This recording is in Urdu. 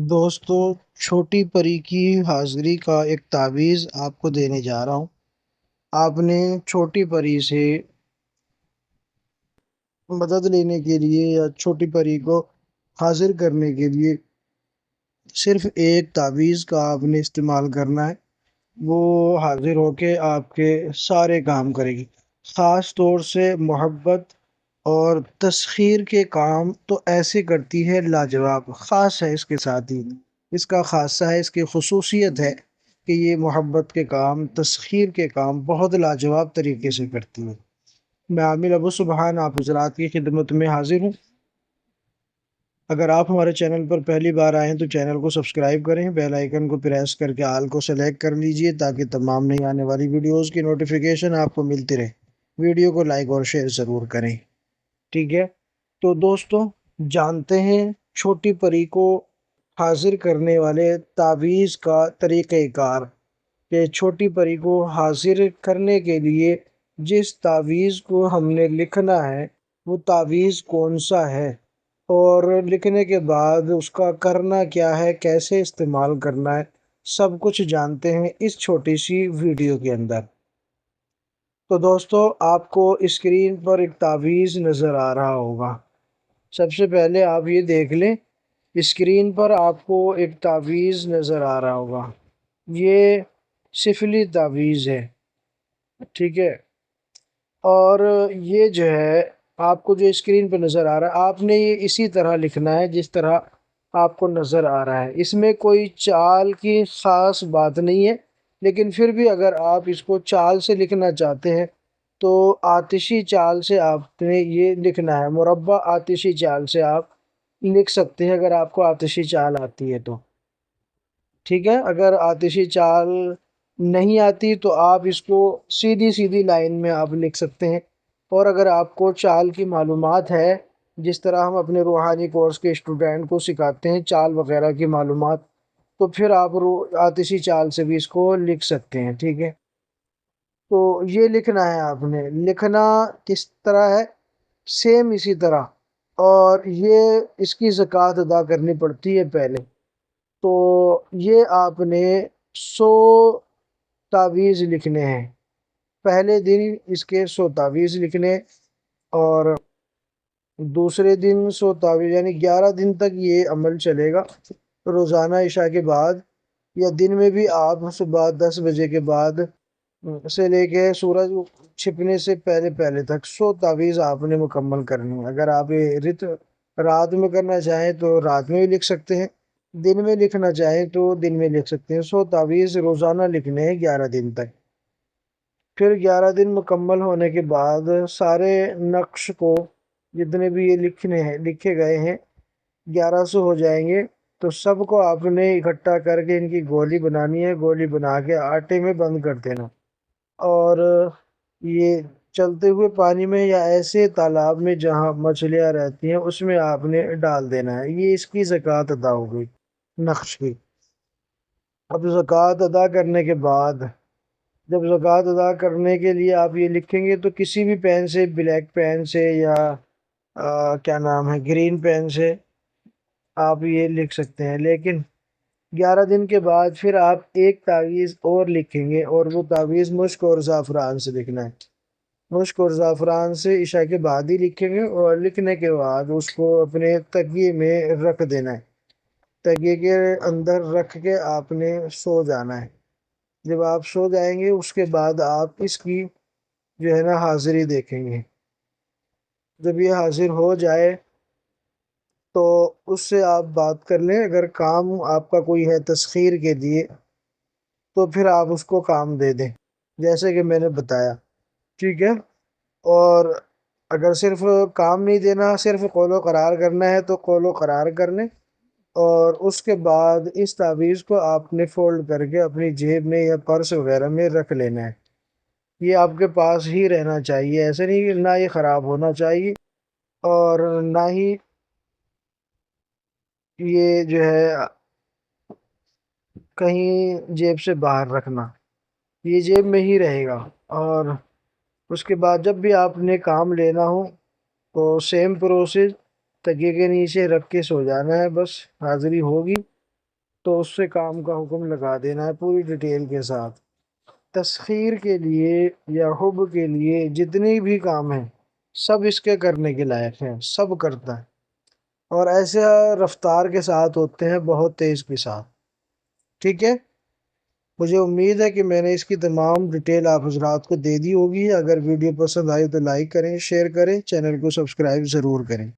دوستو، چھوٹی پری کی حاضری کا ایک تعویذ آپ کو دینے جا رہا ہوں۔ آپ نے چھوٹی پری سے مدد لینے کے لیے یا چھوٹی پری کو حاضر کرنے کے لیے صرف ایک تعویذ کا آپ نے استعمال کرنا ہے۔ وہ حاضر ہو کے آپ کے سارے کام کرے گی، خاص طور سے محبت اور تسخیر کے کام تو ایسے کرتی ہے لاجواب، خاص ہے اس کے ساتھ ہی اس کا خاصہ ہے، اس کی خصوصیت ہے کہ یہ محبت کے کام، تسخیر کے کام بہت لاجواب طریقے سے کرتی ہے۔ میں عامر ابو سبحان آپ حضرات کی خدمت میں حاضر ہوں۔ اگر آپ ہمارے چینل پر پہلی بار آئے ہیں تو چینل کو سبسکرائب کریں، بیل آئیکن کو پریس کر کے آل کو سلیکٹ کر لیجئے تاکہ تمام نئی آنے والی ویڈیوز کی نوٹیفیکیشن آپ کو ملتی رہے۔ ویڈیو کو لائک اور شیئر ضرور کریں، ٹھیک ہے؟ تو دوستو، جانتے ہیں چھوٹی پری کو حاضر کرنے والے تعویذ کا طریقہ کار کہ چھوٹی پری کو حاضر کرنے کے لیے جس تعویذ کو ہم نے لکھنا ہے وہ تعویذ کون سا ہے، اور لکھنے کے بعد اس کا کرنا کیا ہے، کیسے استعمال کرنا ہے، سب کچھ جانتے ہیں اس چھوٹی سی ویڈیو کے اندر۔ تو دوستو، آپ کو اسکرین پر ایک تعویذ نظر آ رہا ہوگا۔ سب سے پہلے آپ یہ دیکھ لیں، اسکرین پر آپ کو ایک تعویذ نظر آ رہا ہوگا۔ یہ سفلی تعویذ ہے، ٹھیک ہے؟ اور یہ جو ہے آپ کو جو اسکرین پہ نظر آ رہا ہے، آپ نے یہ اسی طرح لکھنا ہے جس طرح آپ کو نظر آ رہا ہے۔ اس میں کوئی چال کی خاص بات نہیں ہے، لیکن پھر بھی اگر آپ اس کو چال سے لکھنا چاہتے ہیں تو آتشی چال سے آپ نے یہ لکھنا ہے، مربع آتشی چال سے آپ لکھ سکتے ہیں اگر آپ کو آتشی چال آتی ہے تو، ٹھیک ہے؟ اگر آتشی چال نہیں آتی تو آپ اس کو سیدھی سیدھی لائن میں آپ لکھ سکتے ہیں، اور اگر آپ کو چال کی معلومات ہے، جس طرح ہم اپنے روحانی کورس کے اسٹوڈنٹ کو سکھاتے ہیں چال وغیرہ کی معلومات، تو پھر آپ آتشی چال سے بھی اس کو لکھ سکتے ہیں، ٹھیک ہے؟ تو یہ لکھنا ہے، آپ نے لکھنا کس طرح ہے، سیم اسی طرح، اور یہ اس کی زکوٰۃ ادا کرنی پڑتی ہے پہلے۔ تو یہ آپ نے 100 تعویذ لکھنے ہیں، پہلے دن اس کے 100 تعویذ لکھنے، اور دوسرے دن 100 تعویذ، یعنی 11 دن تک یہ عمل چلے گا۔ روزانہ عشاء کے بعد یا دن میں بھی آپ صبح 10 بجے کے بعد سے لے کے سورج چھپنے سے پہلے پہلے تک 100 تعویذ آپ نے مکمل کرنی ہے۔ اگر آپ یہ رات میں کرنا چاہیں تو رات میں بھی لکھ سکتے ہیں، دن میں لکھنا چاہیں تو دن میں لکھ سکتے ہیں۔ 100 تعویذ روزانہ لکھنے ہیں 11 دن تک۔ پھر 11 دن مکمل ہونے کے بعد سارے نقش کو، جتنے بھی یہ لکھے گئے ہیں، 1100 ہو جائیں گے، تو سب کو آپ نے اکٹھا کر کے ان کی گولی بنانی ہے، گولی بنا کے آٹے میں بند کر دینا، اور یہ چلتے ہوئے پانی میں یا ایسے تالاب میں جہاں مچھلیاں رہتی ہیں اس میں آپ نے ڈال دینا ہے۔ یہ اس کی زکوٰۃ ادا ہو گئی نقش کی۔ اب زکوٰۃ ادا کرنے کے بعد، جب زکوٰۃ ادا کرنے کے لیے آپ یہ لکھیں گے تو کسی بھی پین سے، بلیک پین سے یا کیا نام ہے، گرین پین سے آپ یہ لکھ سکتے ہیں، لیکن 11 دن کے بعد پھر آپ ایک تعویذ اور لکھیں گے، اور وہ تعویذ مشک اور زعفران سے لکھنا ہے۔ مشک اور زعفران سے عشاء کے بعد ہی لکھیں گے، اور لکھنے کے بعد اس کو اپنے تکیے میں رکھ دینا ہے۔ تکیے کے اندر رکھ کے آپ نے سو جانا ہے۔ جب آپ سو جائیں گے اس کے بعد آپ اس کی جو ہے نا حاضری دیکھیں گے۔ جب یہ حاضر ہو جائے تو اس سے آپ بات کر لیں، اگر کام آپ کا کوئی ہے تسخیر کے لیے تو پھر آپ اس کو کام دے دیں جیسے کہ میں نے بتایا، ٹھیک ہے؟ اور اگر صرف کام نہیں دینا، صرف قول و قرار کرنا ہے تو قول و قرار کر لیں، اور اس کے بعد اس تعویذ کو آپ نے فولڈ کر کے اپنی جیب میں یا پرس وغیرہ میں رکھ لینا ہے۔ یہ آپ کے پاس ہی رہنا چاہیے، ایسے نہیں کہ نہ یہ خراب ہونا چاہیے اور نہ ہی یہ جو ہے کہیں جیب سے باہر رکھنا، یہ جیب میں ہی رہے گا۔ اور اس کے بعد جب بھی آپ نے کام لینا ہو تو سیم پروسیس، تکیے کے نیچے رکھ کے سو جانا ہے، بس حاضری ہوگی۔ تو اس سے کام کا حکم لگا دینا ہے پوری ڈیٹیل کے ساتھ۔ تسخیر کے لیے یا حب کے لیے جتنی بھی کام ہیں سب اس کے کرنے کے لائق ہیں، سب کرتا ہے، اور ایسے رفتار کے ساتھ ہوتے ہیں، بہت تیز کے ساتھ۔ ٹھیک ہے، مجھے امید ہے کہ میں نے اس کی تمام ڈیٹیل آپ حضرات کو دے دی ہوگی۔ اگر ویڈیو پسند آئی تو لائک کریں، شیئر کریں، چینل کو سبسکرائب ضرور کریں۔